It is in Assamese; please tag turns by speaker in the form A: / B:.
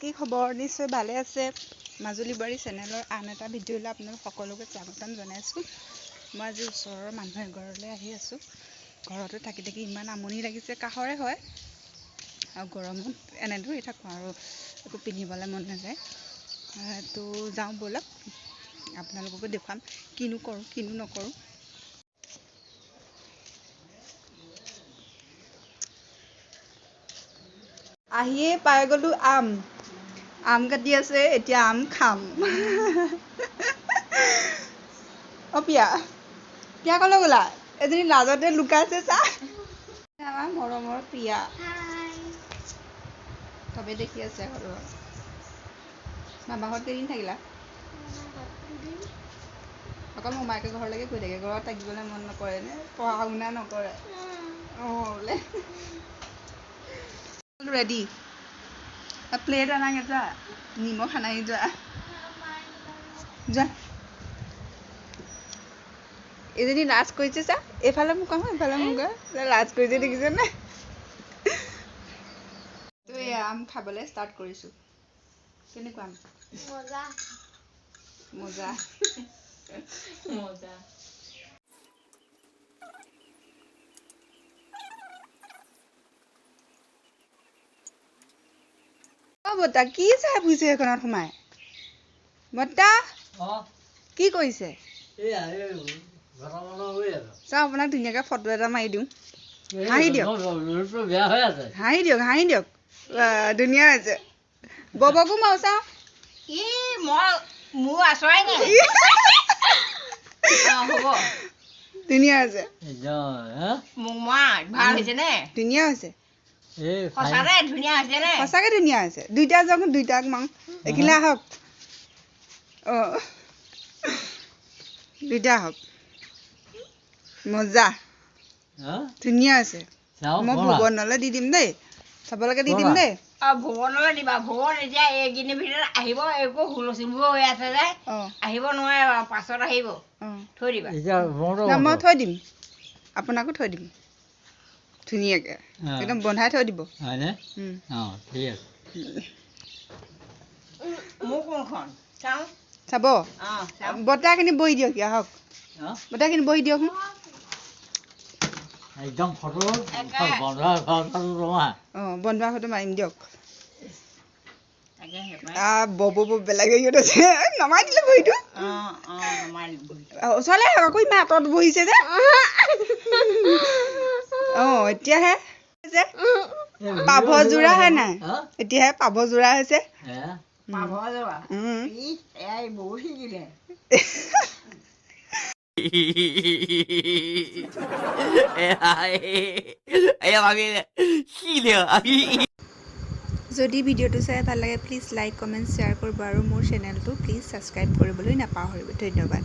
A: কি খবৰ নিশ্চয় ভালে আছে মাজুলী বাৰী চেনেলৰ আন এটা ভিডিঅ'লৈ আপোনালোক সকলোকে স্বাগতম জনাইছোঁ মই আজি ওচৰৰ মানুহ এঘৰলৈ আহি আছোঁ ঘৰতে থাকি থাকি ইমান আমনি লাগিছে কাহৰে হয় আৰু গৰমত এনেদৰে থাকোঁ আৰু একো পিন্ধিবলৈ মন নাযায় তো যাওঁ ব'লক আপোনালোককো দেখুৱাম কিনো কৰোঁ কিনো নকৰোঁ আহিয়ে পাই গ'লো আম কাটি আছে এতিয়া আম খাম অ পিয়া কলৈ গ'লা এজনী লাজতে লুকাইছে চা আমাৰ মৰমৰ প্ৰিয়া চবেই দেখি আছে ঘৰৰ মামাহঁত কেইদিন থাকিলা অকল মোমায়েকৰ ঘৰলৈকে গৈ থাকে ঘৰত থাকিবলৈ মন নকৰে নে পঢ়া শুনা নকৰে বোলে ৰেডি প্লেট আনাগে যোৱা নিমখ আনাগে যোৱা এজনী লাজ কৰিছে চা এইফালে মোক আহোঁ এইফালে মোক লাজ কৰিছে দেখিছে নে তো এই আম খাবলৈ ষ্টাৰ্ট কৰিছোঁ কেনেকুৱা আম মজা বৰ্তা কি চাই ফুৰিছে এইখনত সোমাই বৰ্তা কি কৰিছে চাওঁ আপোনাক ধুনীয়াকৈ ফটো এটা মাৰি দিওঁ হাঁহি দিয়ক ধুনীয়া হৈছে ববকো মাৰো চাওঁ ধুনীয়া হৈছে ধুনীয়া হৈছে সঁচাকে ধুনীয়া হৈছে দুইটাক মাৰো এইখিনিলে আহক দুইটা আহক মজা ধুনীয়া হৈছে মই ভুৱনলৈ দি দিম দেই চাবলৈকে দি দিম দেই
B: ভুৱনলৈ দিবা ভুৱন এতিয়া এইকেইদিনৰ ভিতৰত আহিব একো হুলস্থুল হৈ আছে যে আহিব নোৱাৰে পাছত আহিব থৈ দিবা
A: মই থৈ দিম আপোনাকো থৈ দিম ধুনীয়াকৈ একদম বন্ধাই থৈ দিব
B: মোৰ কোনখন চাওঁ
A: চাব বৰ্তাখিনি বহি দিয়ক আহক বৰ্তাখিনি বহি দিয়ক
C: একদম ফটো
A: বন্ধোৱা ফটো মাৰিম দিয়ক বব বেলেগ হেৰিত আছে নমাই দিলে বহিটো ওচৰলৈ আহক আকৌ ইমান আঁতৰত বহিছে যে এতিয়াহে যে পাভযোৰা হয় নাই এতিয়াহে পাভযোৰা হৈছে যদি ভিডিঅ'টো চাই ভাল লাগে প্লিজ লাইক কমেণ্ট শ্বেয়াৰ কৰিব আৰু মোৰ চেনেলটো প্লিজ ছাবস্ক্ৰাইব কৰিবলৈ নাপাহৰিব ধন্যবাদ